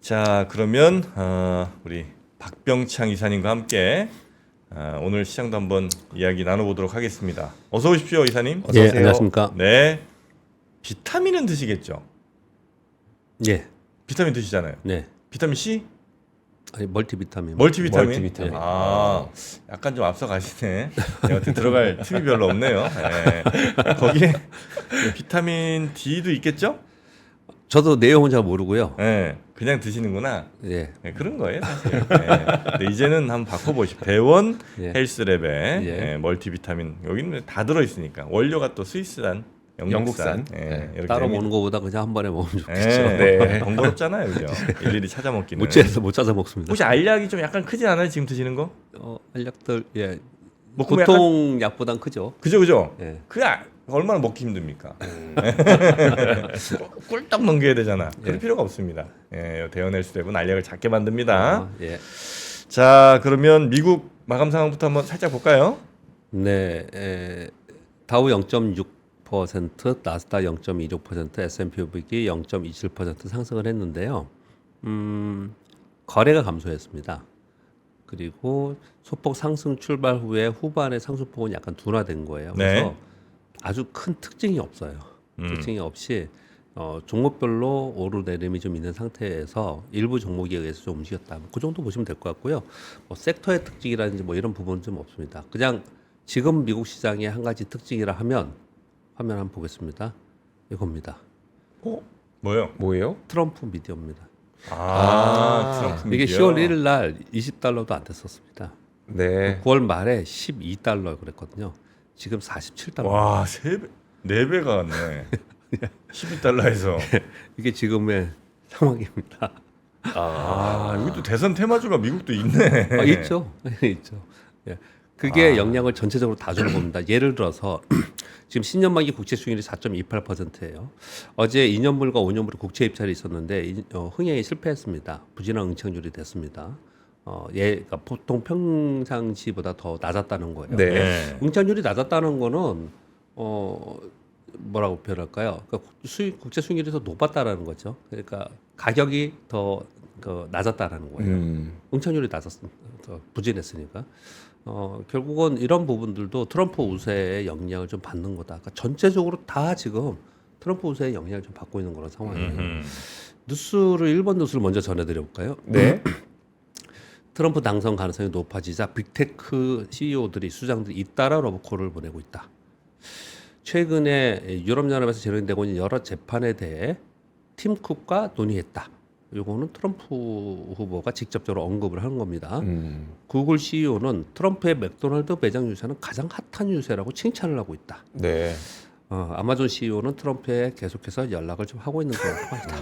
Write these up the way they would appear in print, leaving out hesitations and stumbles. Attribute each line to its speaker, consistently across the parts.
Speaker 1: 자, 그러면 우리 박병창 이사님과 함께 오늘 시장도 한번 이야기 나눠보도록 하겠습니다. 어서 오십시오, 이사님.
Speaker 2: 어서 오세요. 안녕하십니까.
Speaker 1: 네. 비타민은 드시겠죠?
Speaker 2: 예.
Speaker 1: 비타민 드시잖아요.
Speaker 2: 네.
Speaker 1: 비타민 C?
Speaker 2: 아니 멀티비타민.
Speaker 1: 멀티비타민?
Speaker 3: 멀티비타민.
Speaker 1: 약간 좀 앞서 가시네. 여튼 들어갈 틈이 별로 없네요. 네. 거기에 비타민 D도 있겠죠?
Speaker 2: 저도 내용은 잘 모르고요.
Speaker 1: 네. 그냥 드시는구나.
Speaker 2: 예.
Speaker 1: 네, 그런 거예요, 사실. 네. 근데 이제는 한번 바꿔보시죠. 배원
Speaker 2: 예.
Speaker 1: 헬스랩의
Speaker 2: 예.
Speaker 1: 멀티비타민. 여기는 다 들어있으니까. 원료가 또 스위스산, 영국산.
Speaker 3: 영국산.
Speaker 1: 예, 이렇게
Speaker 2: 따로
Speaker 1: 되면-
Speaker 2: 먹는 것보다 그냥 한 번에 먹으면 좋겠죠.
Speaker 1: 네. 번거롭잖아요, 그죠? 일일이 찾아 먹기는.
Speaker 2: 무치해서 못 찾아 먹습니다.
Speaker 1: 혹시 알약이 좀 약간 크지 않아요, 지금 드시는 거?
Speaker 2: 알약들 예.
Speaker 1: 뭐 그러면
Speaker 2: 보통 약보단 크죠.
Speaker 1: 그죠?
Speaker 2: 예.
Speaker 1: 얼마나 먹기 힘듭니까? 꿀떡 넘겨야 되잖아. 그럴 필요가 없습니다. 예, 대원 헬스랩은 알약을 작게 만듭니다.
Speaker 2: 예.
Speaker 1: 자, 그러면 미국 마감 상황부터 한번 살짝 볼까요?
Speaker 2: 네. 다우 0.6%, 나스닥 0.26%, S&P 500이 0.27% 상승을 했는데요. 거래가 감소했습니다. 그리고 소폭 상승 출발 후에 후반의 상승폭은 약간 둔화된 거예요. 그래서
Speaker 1: 네.
Speaker 2: 아주 큰 특징이 없어요. 특징이 없이 종목별로 오르내림이 좀 있는 상태에서 일부 종목에 의해서 좀 움직였다. 그 정도 보시면 될 것 같고요. 뭐 섹터의 특징이라든지 뭐 이런 부분은 좀 없습니다. 그냥 지금 미국 시장의 한 가지 특징이라 하면 화면 한번 보겠습니다. 이겁니다.
Speaker 1: 뭐예요?
Speaker 2: 트럼프 미디어입니다.
Speaker 1: 트럼프
Speaker 2: 이게
Speaker 1: 미디어.
Speaker 2: 10월 1일 날 20달러도 안 됐었습니다.
Speaker 3: 네.
Speaker 2: 9월 말에 12달러 그랬거든요. 지금 47달러.
Speaker 1: 와, 3배, 4배가 갔네. 12달러에서.
Speaker 2: 이게 지금의 상황입니다.
Speaker 1: 이것도 대선 테마주가 미국도 있네.
Speaker 2: 있죠. 있죠. 예. 그게 영향을 전체적으로 다 주는 겁니다. 예를 들어서 지금 10년만기 국채 수익률이 4.28%예요. 어제 2년물과 5년물의 국채 입찰이 있었는데 흥행이 실패했습니다. 부진한 응착률이 됐습니다. 그러니까 보통 평상시보다 더 낮았다는 거예요.
Speaker 3: 네.
Speaker 1: 네.
Speaker 2: 응착률이 낮았다는 거는 뭐라고 표현할까요? 그러니까 국채 수익률이 더 높았다라는 거죠. 그러니까 가격이 더 낮았다라는 거예요. 응착률이 낮았습니다. 더 부진했으니까. 결국은 이런 부분들도 트럼프 우세의 영향을 좀 받는 거다. 그러니까 전체적으로 다 지금 트럼프 우세의 영향을 좀 받고 있는 그런 상황이에요. 뉴스를 일본 뉴스를 먼저 전해드려 볼까요?
Speaker 3: 네.
Speaker 2: 트럼프 당선 가능성이 높아지자 빅테크 CEO들이 수장들이 잇따라 러브콜을 보내고 있다. 최근에 유럽연합에서 진행되고 있는 여러 재판에 대해 팀 쿡과 논의했다. 이거는 트럼프 후보가 직접적으로 언급을 하는 겁니다. 구글 CEO는 트럼프의 맥도날드 매장 유세는 가장 핫한 유세라고 칭찬을 하고 있다.
Speaker 3: 네.
Speaker 2: 아마존 CEO는 트럼프에 계속해서 연락을 좀 하고 있는 그런 상황이다.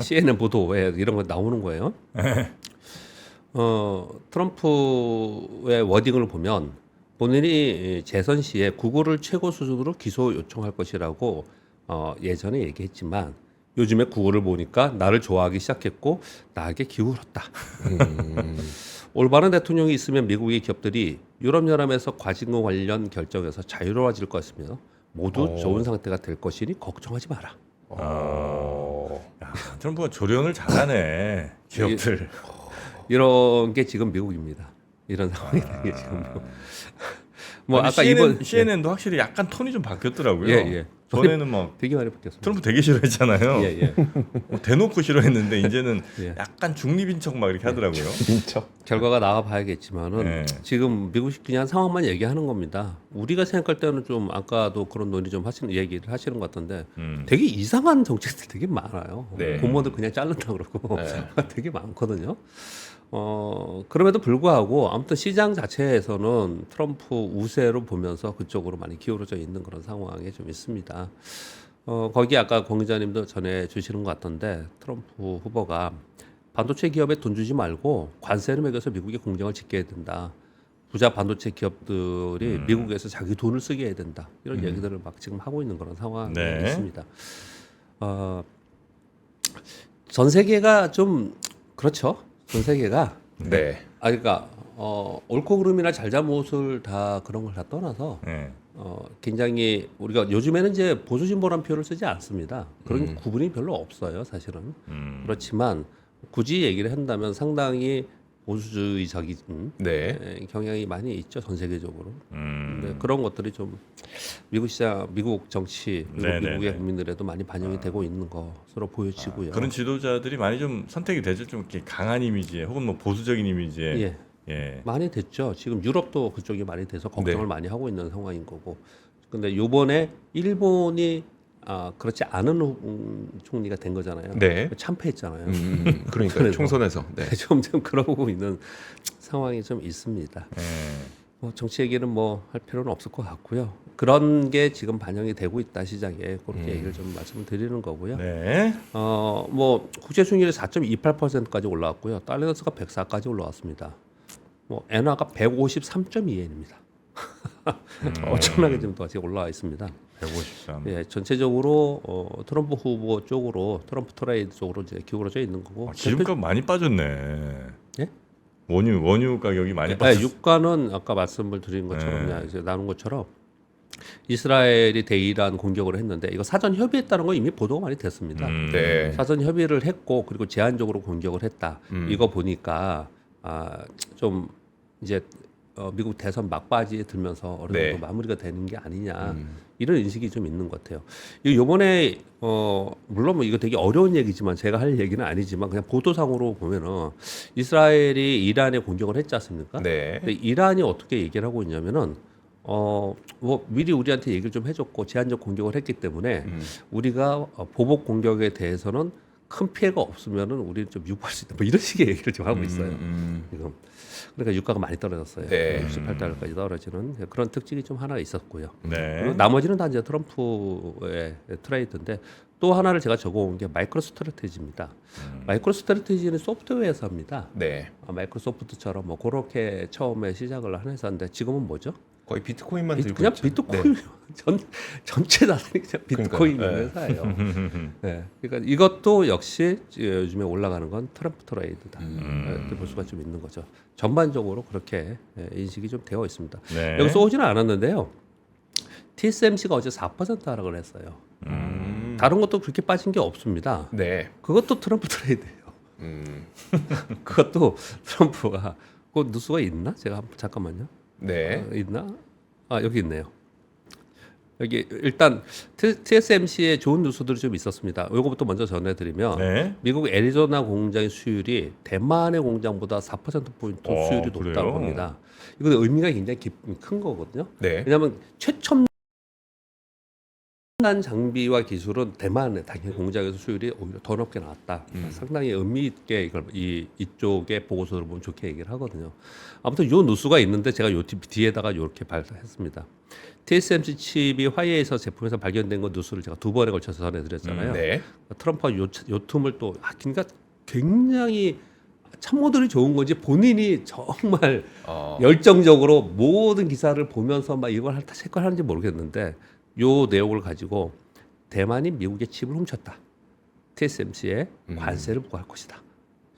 Speaker 2: CNN 보도에 이런 거 나오는 거예요. 트럼프의 워딩을 보면 본인이 재선 시에 구글을 최고 수준으로 기소 요청할 것이라고 예전에 얘기했지만 요즘에 구글을 보니까 나를 좋아하기 시작했고 나에게 기울었다. 올바른 대통령이 있으면 미국의 기업들이 유럽연합에서 과징금 관련 결정에서 자유로워질 것이며 모두 좋은 상태가 될 것이니 걱정하지 마라.
Speaker 1: 트럼프가 조련을 잘하네. 기업들.
Speaker 2: 이런 게 지금 미국입니다. 이런 상황이라는 게 지금 미국. 뭐 아까
Speaker 1: CNN도 확실히 약간 톤이 좀 바뀌었더라고요.
Speaker 2: 예.
Speaker 1: 전에는 막
Speaker 2: 되게 많이 바뀌었습니다.
Speaker 1: 트럼프 되게 싫어했잖아요.
Speaker 2: 예.
Speaker 1: 뭐 대놓고 싫어했는데 이제는
Speaker 2: 예.
Speaker 1: 약간 중립인 척 막 이렇게 하더라고요.
Speaker 3: 민첩.
Speaker 2: 결과가 나와 봐야겠지만은
Speaker 1: 네.
Speaker 2: 지금 미국이 그냥 상황만 얘기하는 겁니다. 우리가 생각할 때는 좀 아까도 그런 논의 좀 하시는 얘기를 하시는 것 같던데 되게 이상한 정책들 되게 많아요.
Speaker 3: 네.
Speaker 2: 공무원들 그냥 자른다 그러고
Speaker 3: 네.
Speaker 2: 되게 많거든요. 그럼에도 불구하고 아무튼 시장 자체에서는 트럼프 우세로 보면서 그쪽으로 많이 기울어져 있는 그런 상황이 좀 있습니다. 거기 아까 권 기자님도 전해 주시는 것 같던데 트럼프 후보가 반도체 기업에 돈 주지 말고 관세를 매겨서 미국의 공장을 짓게 해야 된다. 부자 반도체 기업들이 미국에서 자기 돈을 쓰게 해야 된다. 이런 얘기들을 막 지금 하고 있는 그런 상황이
Speaker 1: 네.
Speaker 2: 있습니다. 전 세계가 좀 그렇죠. 전 세계가
Speaker 3: 네.
Speaker 2: 그러니까 옳고 그름이나 잘잘못을 다 그런 걸 다 떠나서
Speaker 1: 네.
Speaker 2: 굉장히 우리가 요즘에는 이제 보수 진보란 표현을 쓰지 않습니다. 그런 구분이 별로 없어요, 사실은. 그렇지만 굳이 얘기를 한다면 상당히 보수주의적인
Speaker 3: 네.
Speaker 2: 경향이 많이 있죠 전 세계적으로. 근데 그런 것들이 좀 미국 시장, 미국 정치, 그리고
Speaker 1: 네네네.
Speaker 2: 미국의 국민들에도 많이 반영이 되고 있는 것으로 보여지고요.
Speaker 1: 그런 지도자들이 많이 좀 선택이 되죠. 좀 이렇게 강한 이미지에 혹은 뭐 보수적인 이미지에.
Speaker 2: 예,
Speaker 1: 예.
Speaker 2: 많이 됐죠. 지금 유럽도 그쪽이 많이 돼서 걱정을
Speaker 3: 네.
Speaker 2: 많이 하고 있는 상황인 거고. 근데 요번에 일본이 그렇지 않은 총리가 된 거잖아요.
Speaker 3: 네.
Speaker 2: 참패했잖아요.
Speaker 3: 그러니까
Speaker 2: 그래서.
Speaker 3: 총선에서. 네.
Speaker 2: 점점 그러고 있는 상황이 좀 있습니다.
Speaker 1: 예.
Speaker 2: 뭐 정치 얘기는 뭐 할 필요는 없을 것 같고요. 그런 게 지금 반영이 되고 있다 시장에 그렇게 얘기를 좀 말씀을 드리는 거고요.
Speaker 1: 네.
Speaker 2: 뭐 국제 수익률이 4.28%까지 올라왔고요. 달러스가 104까지 올라왔습니다. 뭐 엔화가 153.2엔입니다. 엄청나게 좀 다시 올라와 있습니다.
Speaker 1: 153.
Speaker 2: 예, 전체적으로 트럼프 후보 쪽으로 트럼프 트레이드 쪽으로 이제 기울어져 있는 거고.
Speaker 1: 기름값 많이 빠졌네.
Speaker 2: 예?
Speaker 1: 원유 가격이 많이
Speaker 2: 네,
Speaker 1: 빠졌어.
Speaker 2: 유가는 아까 말씀을 드린 것처럼
Speaker 1: 네.
Speaker 2: 이제 나눈 것처럼 이스라엘이 대이란 공격을 했는데 이거 사전 협의했다는 거 이미 보도가 많이 됐습니다.
Speaker 3: 네.
Speaker 2: 사전 협의를 했고 그리고 제한적으로 공격을 했다. 이거 보니까 좀 이제 미국 대선 막바지에 들면서 어느 정도
Speaker 3: 네.
Speaker 2: 마무리가 되는 게 아니냐 이런 인식이 좀 있는 것 같아요. 이번에 물론 뭐 이거 되게 어려운 얘기지만 제가 할 얘기는 아니지만 그냥 보도상으로 보면은 이스라엘이 이란에 공격을 했지 않습니까?
Speaker 3: 네.
Speaker 2: 근데 이란이 어떻게 얘기를 하고 있냐면은 뭐 미리 우리한테 얘기를 좀 해줬고 제한적 공격을 했기 때문에 우리가 보복 공격에 대해서는 큰 피해가 없으면은 우리는 좀 유보할 수 있다. 뭐 이런 식의 얘기를 좀 하고 있어요. 지금 그러니까 유가가 많이 떨어졌어요.
Speaker 3: 네.
Speaker 2: 68달러까지 떨어지는 그런 특징이 좀 하나 있었고요.
Speaker 1: 네.
Speaker 2: 그리고 나머지는 다 이제 트럼프의 트레이드인데 또 하나를 제가 적어온 게 마이크로 스트래테지입니다. 마이크로 스트래테지는 소프트웨어 회사입니다.
Speaker 3: 네.
Speaker 2: 마이크로소프트처럼 뭐 그렇게 처음에 시작을 한 회사인데 지금은 뭐죠?
Speaker 3: 거의 비트코인만 들고
Speaker 2: 그냥
Speaker 3: 있죠.
Speaker 2: 비트코인 전체 자산이 그냥 비트코인
Speaker 3: 그러니까요.
Speaker 2: 회사예요. 네. 그러니까 이것도 역시 요즘에 올라가는 건 트럼프 트레이드다. 이렇게 볼 수가 좀 있는 거죠. 전반적으로 그렇게 인식이 좀 되어 있습니다.
Speaker 1: 네.
Speaker 2: 여기 쏘지는 않았는데요. TSMC가 어제 4% 하락을 했어요. 다른 것도 그렇게 빠진 게 없습니다.
Speaker 3: 네.
Speaker 2: 그것도 트럼프 트레이드예요. 그것도 트럼프가 그 뉴스가 있나? 제가 잠깐만요.
Speaker 3: 네.
Speaker 2: 있나? 여기 있네요. 여기 일단 TSMC의 좋은 뉴스들이 좀 있었습니다. 이거부터 먼저 전해드리면
Speaker 1: 네.
Speaker 2: 미국 애리조나 공장의 수율이 대만의 공장보다 4%포인트 수율이 높다고
Speaker 1: 그래요?
Speaker 2: 합니다. 이건 의미가 굉장히 큰 거거든요.
Speaker 3: 네.
Speaker 2: 왜냐하면 최첨단 장비와 기술은 대만의 당연히 공장에서 수율이 오히려 더 높게 나왔다. 상당히 의미 있게 이걸 이쪽의 보고서를 보면 좋게 얘기를 하거든요. 아무튼 이 뉴스가 있는데 제가 요 뒤에다가 이렇게 발표했습니다. TSMC 칩이 화웨이에서 제품에서 발견된 거 뉴스를 제가 2번에 걸쳐서 전해드렸잖아요.
Speaker 3: 네.
Speaker 2: 트럼프가 요 틈을 또 그러니까 굉장히 참모들이 좋은 건지 본인이 정말 열정적으로 모든 기사를 보면서 막 이걸 체크하는지 모르겠는데 요 내용을 가지고 대만이 미국의 칩을 훔쳤다. TSMC에 관세를 부과할 것이다.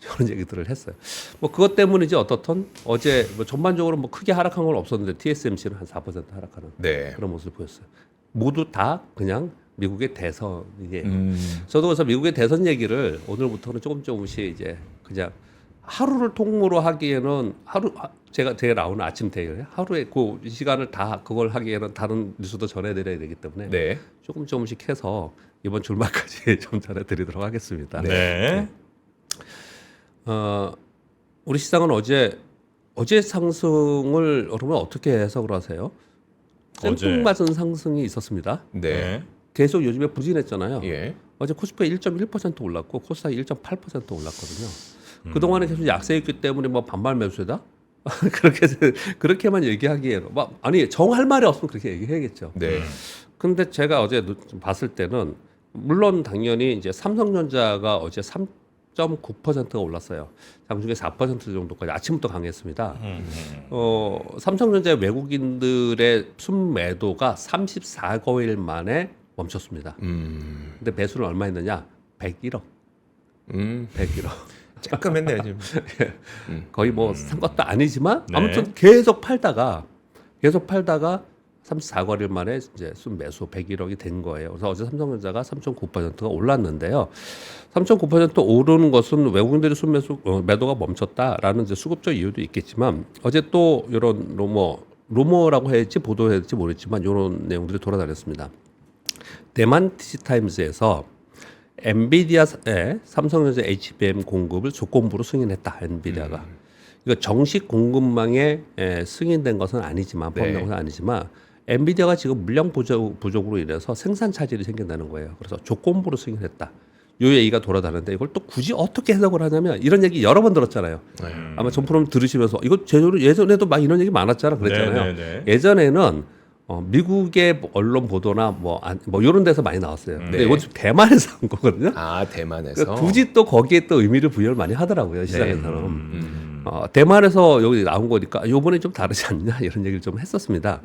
Speaker 2: 이런 얘기들을 했어요. 뭐 그것 때문이지 어떻든 어제 뭐 전반적으로 뭐 크게 하락한 건 없었는데 TSMC는 한 4% 하락하는
Speaker 3: 네.
Speaker 2: 그런 모습을 보였어요. 모두 다 그냥 미국의 대선이에요. 저도 그래서 미국의 대선 얘기를 오늘부터는 조금씩 이제 그냥 하루를 통으로 하기에는 제가 나오는 아침 대열 하루에 그 시간을 다 그걸 하기에는 다른 뉴스도 전해드려야 되기 때문에
Speaker 3: 네.
Speaker 2: 조금씩 해서 이번 주말까지 좀 전해드리도록 하겠습니다.
Speaker 1: 네.
Speaker 2: 우리 시장은 어제 상승을 여러분 어떻게 해석을 하세요?
Speaker 1: 어제.
Speaker 2: 생뚱맞은 상승이 있었습니다.
Speaker 3: 네.
Speaker 2: 계속 요즘에 부진했잖아요.
Speaker 3: 예.
Speaker 2: 어제 코스피 1.1% 올랐고 코스닥 1.8% 올랐거든요. 그동안에 계속 약세였기 때문에 뭐 반발 매수다? 그렇게만 얘기하기에는 아니 정할 말이 없으면 그렇게 얘기해야겠죠.
Speaker 3: 네.
Speaker 2: 근데 제가 어제 봤을 때는 물론 당연히 이제 삼성전자가 어제 3.9%가 올랐어요. 장중에 4% 정도까지 아침부터 강했습니다. 삼성전자 외국인들의 순매도가 34거일 만에 멈췄습니다. 근데 매수는 얼마 했느냐? 101억. 101억.
Speaker 3: 쬐끔했네요 지금.
Speaker 2: 거의 뭐 산 것도 아니지만
Speaker 1: 네.
Speaker 2: 아무튼 계속 팔다가 34거래일 만에 이제 순매수 101억이 된 거예요. 그래서 어제 삼성전자가 3.9%가 올랐는데요. 3.9% 오르는 것은 외국인들의 순매수 매도가 멈췄다라는 이제 수급적 이유도 있겠지만 어제 또 이런 루머라고 해야 할지 보도해야 할지 모르겠지만 이런 내용들이 돌아다녔습니다. 대만 디지타임즈에서 엔비디아의 삼성전자 HBM 공급을 조건부로 승인했다. 엔비디아가. 이거 정식 공급망에 승인된 것은 아니지만 포함된 것은 아니지만 엔비디아가 지금 물량 부족으로 인해서 생산 차질이 생긴다는 거예요. 그래서 조건부로 승인했다. 요 얘기가 돌아다니는데 이걸 또 굳이 어떻게 해석을 하냐면 이런 얘기 여러 번 들었잖아요. 아마 전 프로그램 들으시면서 이거 예전에도 막 이런 얘기 많았잖아. 그랬잖아요.
Speaker 1: 네네네.
Speaker 2: 예전에는 미국의 언론 보도나 뭐 이런 데서 많이 나왔어요. 근데 이건 지금 대만에서 한 거거든요.
Speaker 3: 아 대만에서.
Speaker 2: 그러니까 굳이 또 거기에 또 의미를 부여를 많이 하더라고요 시장에서는. 대만에서 여기 나온 거니까 요번에 좀 다르지 않냐 이런 얘기를 좀 했었습니다.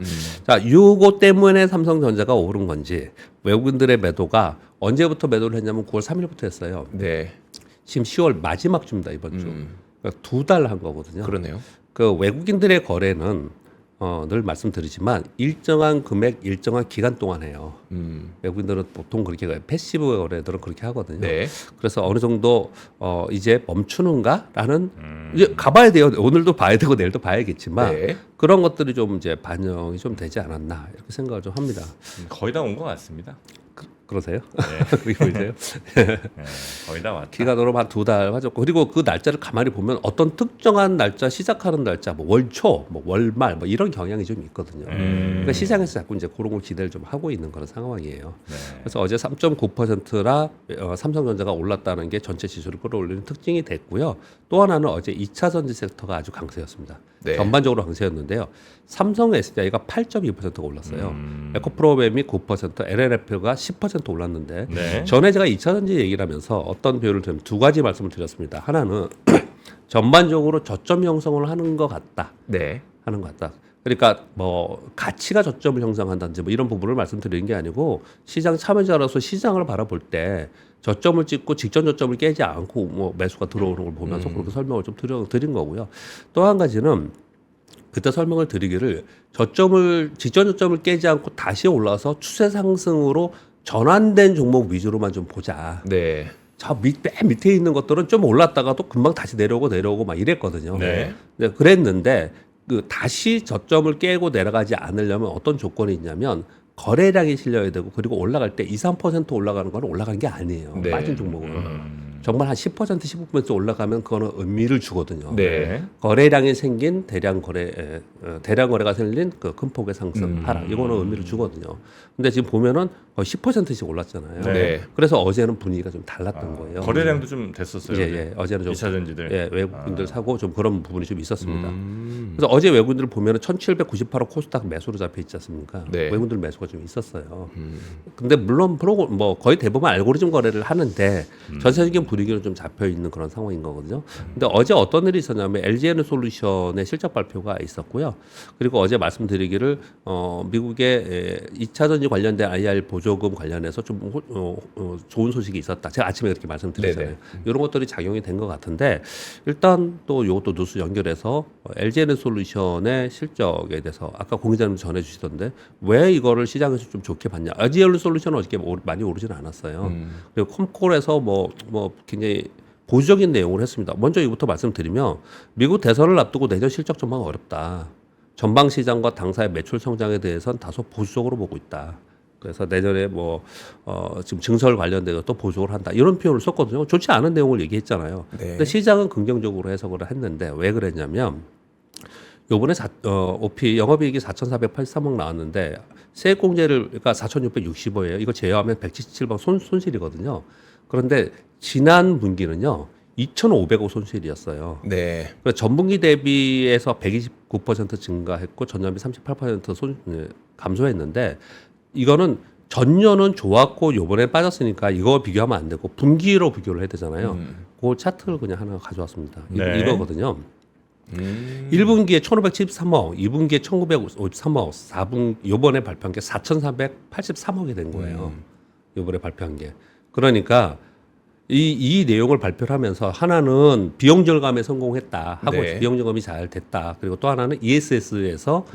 Speaker 2: 자, 요거 때문에 삼성전자가 오른 건지 외국인들의 매도가 언제부터 매도를 했냐면 9월 3일부터 했어요.
Speaker 3: 네.
Speaker 2: 지금 10월 마지막 주입니다 이번 주. 그러니까 2달 한 거거든요.
Speaker 3: 그러네요.
Speaker 2: 그 외국인들의 거래는 늘 말씀드리지만 일정한 금액, 일정한 기간 동안 해요. 외국인들은 보통 그렇게 패시브 거래들은 그렇게 하거든요.
Speaker 3: 네.
Speaker 2: 그래서 어느 정도 이제 멈추는가라는 이제 가봐야 돼요. 오늘도 봐야 되고 내일도 봐야겠지만
Speaker 3: 네.
Speaker 2: 그런 것들이 좀 이제 반영이 좀 되지 않았나 이렇게 생각을 좀 합니다.
Speaker 1: 거의 다 온 것 같습니다.
Speaker 2: 그러세요? 그렇게 보이세요?
Speaker 1: 네, 거의 다 왔다.
Speaker 2: 기간으로 한 2달 하셨고 그리고 그 날짜를 가만히 보면 어떤 특정한 날짜 시작하는 날짜 뭐 월초 뭐 월말 뭐 이런 경향이 좀 있거든요. 그러니까 시장에서 자꾸 이제 그런 걸 기대를 좀 하고 있는 그런 상황이에요.
Speaker 1: 네.
Speaker 2: 그래서 어제 3.9%라 삼성전자가 올랐다는 게 전체 지수를 끌어올리는 특징이 됐고요. 또 하나는 어제 2차 전지 섹터가 아주 강세였습니다.
Speaker 3: 네.
Speaker 2: 전반적으로 강세였는데요. 삼성 SDI가 8.2%가 올랐어요. 에코프로뱀이 9%, LNF가 10% 올랐는데
Speaker 1: 네.
Speaker 2: 전에 제가 2차 전지 얘기를 하면서 어떤 비율을 들면 두 가지 말씀을 드렸습니다. 하나는 전반적으로 저점 형성을 하는 것 같다.
Speaker 3: 네.
Speaker 2: 하는 것 같다. 그러니까 뭐 가치가 저점을 형성한다든지 뭐 이런 부분을 말씀드리는 게 아니고 시장 참여자로서 시장을 바라볼 때 저점을 찍고 직전 저점을 깨지 않고 뭐 매수가 들어오는 걸 보면서 그렇게 설명을 좀 드린 거고요. 또 한 가지는 그때 설명을 드리기를 직전 저점을 깨지 않고 다시 올라서 추세 상승으로 전환된 종목 위주로만 좀 보자.
Speaker 3: 네.
Speaker 2: 맨 밑에 있는 것들은 좀 올랐다가도 금방 다시 내려오고 막 이랬거든요.
Speaker 1: 네.
Speaker 2: 네, 그랬는데 다시 저점을 깨고 내려가지 않으려면 어떤 조건이 있냐면 거래량이 실려야 되고 그리고 올라갈 때 2, 3% 올라가는 건 올라간 게 아니에요.
Speaker 3: 네.
Speaker 2: 빠진 종목은. 정말 한 10%, 15% 올라가면 그거는 의미를 주거든요.
Speaker 3: 네.
Speaker 2: 거래량이 생긴 대량 거래가 생긴 그 큰 폭의 상승, 하락 이거는 의미를 주거든요. 근데 지금 보면은 거의 10%씩 올랐잖아요.
Speaker 3: 네.
Speaker 2: 그래서 어제는 분위기가 좀 달랐던 거예요.
Speaker 1: 거래량도 좀 됐었어요.
Speaker 2: 예. 어제는 좀
Speaker 1: 2차 전지들.
Speaker 2: 예, 외국인들 사고 좀 그런 부분이 좀 있었습니다. 그래서 어제 외국인들 보면은 1,798억 코스닥 매수로 잡혀 있지 않습니까?
Speaker 3: 네.
Speaker 2: 외국인들 매수가 좀 있었어요. 근데 물론 거의 대부분 알고리즘 거래를 하는데 전체적인 분위기는 좀 잡혀 있는 그런 상황인 거거든요. 근데 어제 어떤 일이 있었냐면 LG에너솔루션의 실적 발표가 있었고요. 그리고 어제 말씀드리기를 미국의 2차 전지 관련된 IR 보조금 관련해서 좀 좋은 소식이 있었다. 제가 아침에 그렇게 말씀드렸잖아요. 이런 것들이 작용이 된 것 같은데 일단 또 이것도 뉴스 연결해서 LG에너솔루션의 실적에 대해서 아까 공 기자님 전해주시던데 왜 이거를 시장에서 좀 좋게 봤냐? LG에너솔루션은 어저께 많이 오르진 않았어요. 그리고 컴콜에서 뭐 굉장히 보수적인 내용을 했습니다. 먼저 이부터 말씀드리면 미국 대선을 앞두고 내년 실적 전망 어렵다. 전방 시장과 당사의 매출 성장에 대해서는 다소 보수적으로 보고 있다. 그래서 내년에 지금 증설 관련돼서 또 보조를 한다. 이런 표현을 썼거든요. 좋지 않은 내용을 얘기했잖아요.
Speaker 3: 네.
Speaker 2: 근데 시장은 긍정적으로 해석을 했는데 왜 그랬냐면 요번에 OP 영업이익이 4,483억 나왔는데 세액공제를 그러니까 4,665예요. 이거 제외하면 177억 손실이거든요. 그런데 지난 분기는요. 2,500억 손실이었어요.
Speaker 3: 네.
Speaker 2: 그래서 전분기 대비해서 129% 증가했고 전년비 38% 감소했는데 이거는 전년은 좋았고 요번에 빠졌으니까 이거 비교하면 안 되고 분기로 비교를 해야 되잖아요. 그 차트를 그냥 하나 가져왔습니다.
Speaker 1: 네.
Speaker 2: 이거거든요. 1분기에 1,573억, 2분기에 1,953억, 4분 요번에 발표한 게 4,483억이 된 거예요. 요번에 발표한 게. 그러니까 이 내용을 발표를 하면서 하나는 비용 절감에 성공했다 하고
Speaker 3: 네.
Speaker 2: 비용 절감이 잘 됐다. 그리고 또 하나는 ESS에서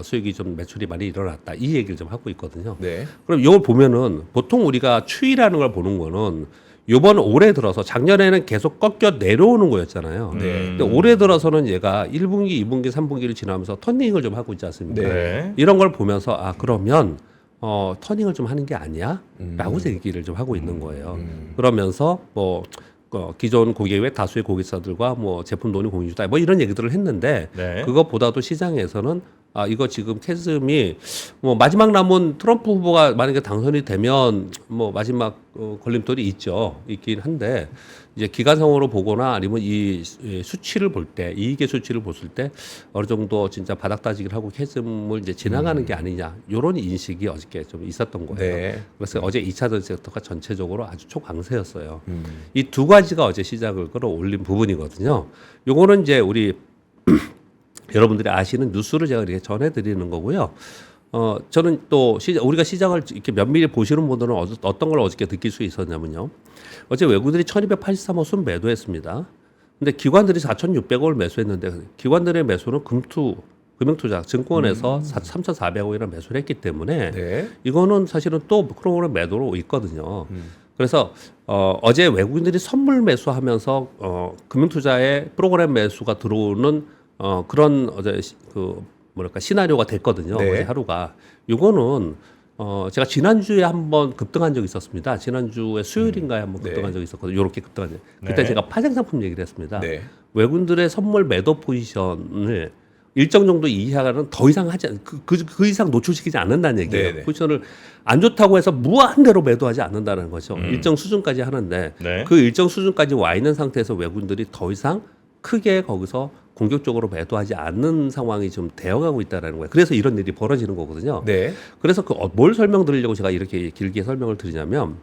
Speaker 2: 수익이 좀 매출이 많이 일어났다. 이 얘기를 좀 하고 있거든요.
Speaker 3: 네.
Speaker 2: 그럼 이걸 보면은 보통 우리가 추이라는 걸 보는 거는 요번 올해 들어서 작년에는 계속 꺾여 내려오는 거였잖아요.
Speaker 3: 네.
Speaker 2: 근데 올해 들어서는 얘가 1분기, 2분기, 3분기를 지나면서 터닝을 좀 하고 있지 않습니까?
Speaker 1: 네.
Speaker 2: 이런 걸 보면서 아 그러면 터닝을 좀 하는 게 아니야? 라고 얘기를 좀 하고 있는 거예요. 그러면서 뭐 기존 고객 외 다수의 고객사들과 뭐 제품 논의 공유다 뭐 이런 얘기들을 했는데
Speaker 1: 네.
Speaker 2: 그것보다도 시장에서는 아 이거 지금 캐즘이 뭐 마지막 남은 트럼프 후보가 만약에 당선이 되면 뭐 마지막 걸림돌이 있긴 한데 이제 기간상으로 보거나 아니면 이 수치를 볼 때 이익의 수치를 봤을 때 어느 정도 진짜 바닥 따지기를 하고 캐즘을 이제 지나가는 게 아니냐 이런 인식이 어저께 좀 있었던 거예요.
Speaker 3: 네.
Speaker 2: 그래서 어제 2차 전지 섹터가 전체적으로 아주 초강세였어요. 이 두 가지가 어제 시장을 끌어올린 부분이거든요. 요거는 이제 우리 여러분들이 아시는 뉴스를 제가 이렇게 전해드리는 거고요. 저는 또 우리가 시장을 이렇게 면밀히 보시는 분들은 어떤 걸 어저께 느낄 수 있었냐면요. 어제 외국인들이 1283억 순 매도했습니다. 근데 기관들이 4600억을 매수했는데 기관들의 매수는 금융투자, 증권에서 3400억이나 매수를 했기 때문에
Speaker 3: 네.
Speaker 2: 이거는 사실은 또 프로그램 매도로 있거든요. 그래서 어제 외국인들이 선물 매수하면서 금융투자에 프로그램 매수가 들어오는 그런 어제 시나리오가 됐거든요.
Speaker 3: 네.
Speaker 2: 어제 하루가. 요거는 제가 지난주에 한번 급등한 적이 있었습니다. 지난주에 수요일인가에 한번
Speaker 3: 네.
Speaker 2: 급등한 적이 있었거든요. 요렇게 급등한 적. 그때
Speaker 1: 네.
Speaker 2: 제가 파생상품 얘기를 했습니다.
Speaker 3: 네.
Speaker 2: 외국인들의 선물 매도 포지션을 일정 정도 이하는 더 이상 그 이상 노출시키지 않는다는 얘기예요.
Speaker 3: 네네.
Speaker 2: 포지션을 안 좋다고 해서 무한대로 매도하지 않는다는 거죠. 일정 수준까지 하는데
Speaker 1: 네.
Speaker 2: 그 일정 수준까지 와 있는 상태에서 외국인들이 더 이상 크게 거기서 공격적으로 매도하지 않는 상황이 좀 되어가고 있다는 거예요. 그래서 이런 일이 벌어지는 거거든요.
Speaker 3: 네.
Speaker 2: 그래서 뭘 설명드리려고 제가 이렇게 길게 설명을 드리냐면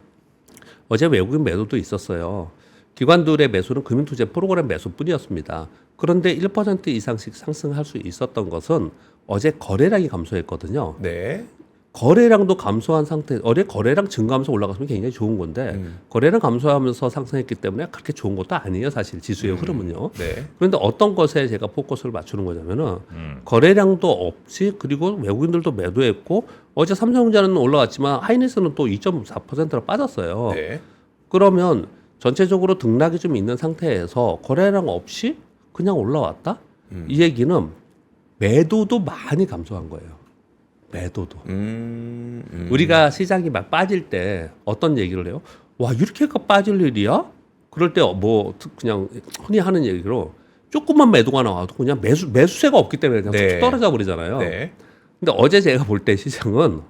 Speaker 2: 어제 외국인 매도도 있었어요. 기관들의 매수는 금융투자 프로그램 매수뿐이었습니다. 그런데 1% 이상씩 상승할 수 있었던 것은 어제 거래량이 감소했거든요.
Speaker 3: 네.
Speaker 2: 거래량도 감소한 상태, 어제 거래량 증가하면서 올라갔으면 굉장히 좋은 건데 거래량 감소하면서 상승했기 때문에 그렇게 좋은 것도 아니에요, 사실 지수의 흐름은요.
Speaker 3: 네.
Speaker 2: 그런데 어떤 것에 제가 포커스를 맞추는 거냐면은 거래량도 없이 그리고 외국인들도 매도했고 어제 삼성전자는 올라갔지만 하이닉스는 또 2.4%로 빠졌어요.
Speaker 3: 네.
Speaker 2: 그러면 전체적으로 등락이 좀 있는 상태에서 거래량 없이 그냥 올라왔다? 이 얘기는 매도도 많이 감소한 거예요. 매도도. 우리가 시장이 막 빠질 때 어떤 얘기를 해요? 와 이렇게가 빠질 일이야? 그럴 때 뭐 그냥 흔히 하는 얘기로 조금만 매도가 나와도 그냥 매수세가 없기 때문에 그냥
Speaker 3: 네.
Speaker 2: 툭 떨어져 버리잖아요.
Speaker 3: 네.
Speaker 2: 근데 어제 제가 볼 때 시장은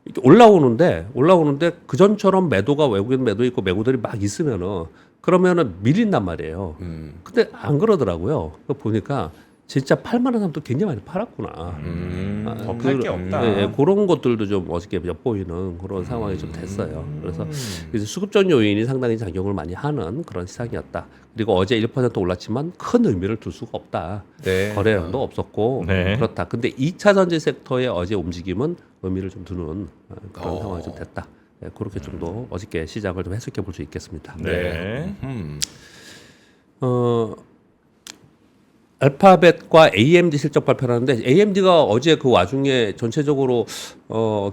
Speaker 2: 이렇게 올라오는데 그 전처럼 매도가 외국인 매도 있고 매고들이 막 있으면은 그러면은 밀린단 말이에요. 근데 안 그러더라고요. 그거 보니까 진짜 팔만한 사람도 굉장히 많이 팔았구나.
Speaker 1: 더 팔 게 없다.
Speaker 2: 네, 그런 것들도 좀 어저께 엿보이는 그런 상황이 좀 됐어요. 그래서 이제 수급적 요인이 상당히 작용을 많이 하는 그런 시장이었다. 그리고 어제 1% 올랐지만 큰 의미를 둘 수가 없다.
Speaker 3: 네.
Speaker 2: 거래량도 없었고
Speaker 1: 네.
Speaker 2: 그렇다. 근데 2차 전지 섹터의 어제 움직임은 의미를 좀 두는 그런 상황이 좀 됐다. 네, 그렇게 좀 더 어저께 시장을 좀 해석해 볼 수 있겠습니다.
Speaker 1: 네.
Speaker 2: 알파벳과 AMD 실적 발표를 하는데 AMD가 어제 그 와중에 전체적으로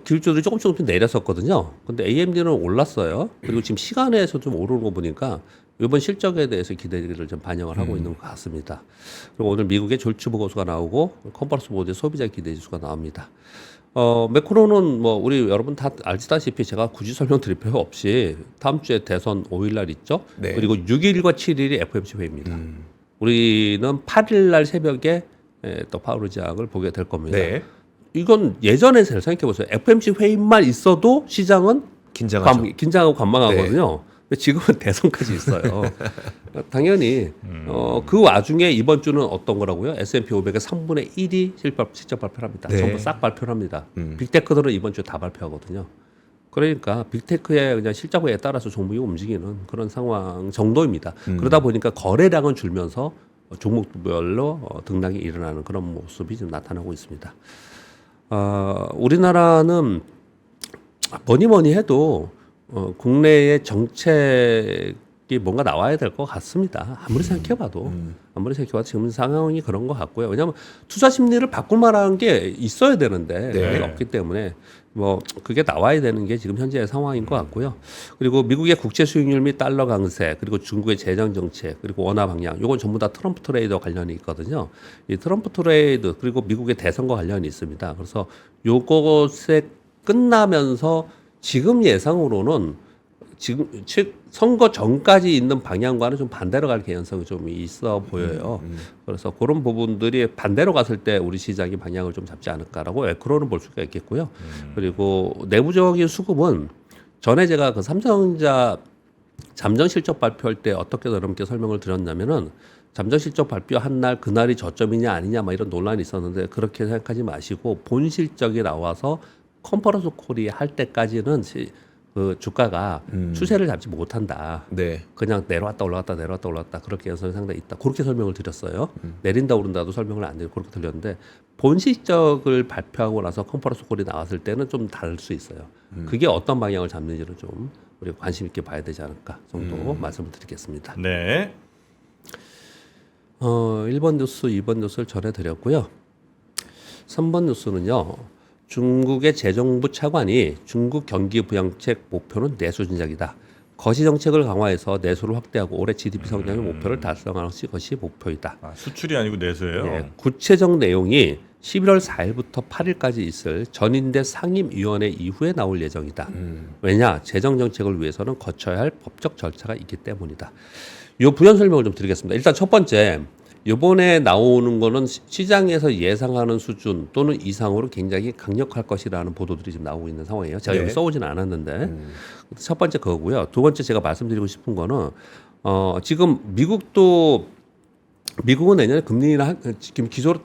Speaker 2: 기술주들이 조금씩 내렸었거든요. 근데 AMD는 올랐어요. 그리고 지금 시간에서 좀 오르는 거 보니까 이번 실적에 대해서 기대를 좀 반영을 하고 있는 것 같습니다. 그리고 오늘 미국의 졸지 보고서가 나오고 컨퍼런스 보드의 소비자 기대 지수가 나옵니다. 매크로는 뭐 우리 여러분 다 알다시피 제가 굳이 설명드릴 필요 없이 다음 주에 대선 5일날 있죠.
Speaker 3: 네.
Speaker 2: 그리고 6일과 7일이 FOMC 회의입니다. 우리는 8일 날 새벽에 또 파월 의장을 보게 될 겁니다.
Speaker 3: 네.
Speaker 2: 이건 예전에 잘 생각해 보세요. FOMC 회의만 있어도 시장은
Speaker 3: 긴장하죠.
Speaker 2: 긴장하고 관망하거든요. 근데 지금은 대선까지 있어요. 당연히 그 와중에 이번 주는 어떤 거라고요? S&P 500의 3분의 1이 실적 발표를 합니다.
Speaker 3: 네.
Speaker 2: 전부 싹 발표를 합니다. 빅테크들은 이번 주에 다 발표하거든요. 그러니까 빅테크의 그냥 실적에 따라서 종목이 움직이는 그런 상황 정도입니다. 그러다 보니까 거래량은 줄면서 종목별로 등락이 일어나는 그런 모습이 좀 나타나고 있습니다. 우리나라는 뭐니 해도 국내의 정책이 뭔가 나와야 될 것 같습니다. 아무리 생각해봐도 지금 상황이 그런 것 같고요. 왜냐하면 투자 심리를 바꿀 만한 게 있어야 되는데
Speaker 3: 네.
Speaker 2: 그게 없기 때문에 뭐 그게 나와야 되는 게 지금 현재의 상황인 것 같고요. 그리고 미국의 국채 수익률 및 달러 강세, 그리고 중국의 재정 정책, 그리고 원화 방향, 이건 전부 다 트럼프 트레이드와 관련이 있거든요. 이 트럼프 트레이드 그리고 미국의 대선과 관련이 있습니다. 그래서 요것에 끝나면서 지금 예상으로는 지금 즉 선거 전까지 있는 방향과는 좀 반대로 갈 개연성이 좀 있어 보여요. 그래서 그런 부분들이 반대로 갔을 때 우리 시장이 방향을 좀 잡지 않을까라고 에크로는 볼 수가 있겠고요. 그리고 내부적인 수급은 전에 제가 그 삼성전자 잠정 실적 발표할 때 어떻게 여러분께 설명을 드렸냐면은 잠정 실적 발표한 날 그날이 저점이냐 아니냐 막 이런 논란이 있었는데 그렇게 생각하지 마시고 본 실적이 나와서 컨퍼런스 콜이 할 때까지는 그 주가가 추세를 잡지 못한다.
Speaker 3: 네.
Speaker 2: 그냥 내려왔다 올라갔다 내려왔다 올라갔다 그렇게 연성이 상당히 있다. 그렇게 설명을 드렸어요. 내린다 오른다도 설명을 안 드리고 그렇게 들렸는데 본 실적을 발표하고 나서 컨퍼런스 콜이 나왔을 때는 좀 다를 수 있어요. 그게 어떤 방향을 잡는지를 좀 우리 관심 있게 봐야 되지 않을까 정도 말씀을 드리겠습니다.
Speaker 1: 네.
Speaker 2: 1번 뉴스, 2번 뉴스를 전해드렸고요. 3번 뉴스는요. 중국의 재정부 차관이 중국 경기 부양책 목표는 내수 진작이다. 거시 정책을 강화해서 내수를 확대하고 올해 GDP 성장의 목표를 달성하는 것이 목표이다.
Speaker 1: 아, 수출이 아니고 내수예요.
Speaker 2: 예, 구체적 내용이 11월 4일부터 8일까지 있을 전인대 상임위원회 이후에 나올 예정이다. 왜냐? 재정 정책을 위해서는 거쳐야 할 법적 절차가 있기 때문이다. 이 부연 설명을 좀 드리겠습니다. 일단 첫 번째, 이번에 나오는 거는 시장에서 예상하는 수준 또는 이상으로 굉장히 강력할 것이라는 보도들이 지금 나오고 있는 상황이에요. 제가
Speaker 3: 네.
Speaker 2: 여기 써오지는 않았는데 첫 번째 그거고요. 두 번째 제가 말씀드리고 싶은 거는 지금 미국은 내년에 금리나 지금 기조로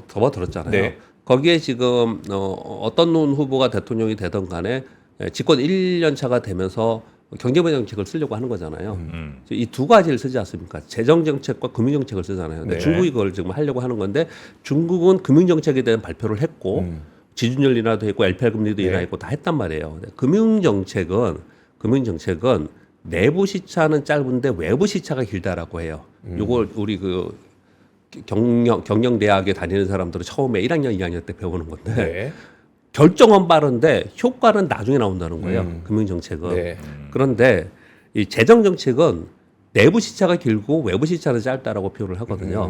Speaker 2: 접어들었잖아요.
Speaker 3: 네.
Speaker 2: 거기에 지금 어떤 후보가 대통령이 되던 간에 집권 1년 차가 되면서 경제부양 정책을 쓰려고 하는 거잖아요. 이 두 가지를 쓰지 않습니까? 재정 정책과 금융 정책을 쓰잖아요. 근데
Speaker 1: 네.
Speaker 2: 중국이 그걸 지금 하려고 하는 건데 중국은 금융 정책에 대한 발표를 했고 지준율 인하도 했고 LPR 금리도
Speaker 3: 네.
Speaker 2: 인하했고 다 했단 말이에요. 근데 금융 정책은 내부 시차는 짧은데 외부 시차가 길다라고 해요. 요걸 우리 그 경영 대학에 다니는 사람들은 처음에 1학년, 2학년 때 배우는 건데
Speaker 3: 네.
Speaker 2: 결정은 빠른데 효과는 나중에 나온다는 거예요. 금융 정책은.
Speaker 3: 네.
Speaker 2: 그런데 이 재정 정책은 내부 시차가 길고 외부 시차는 짧다라고 표현을 하거든요.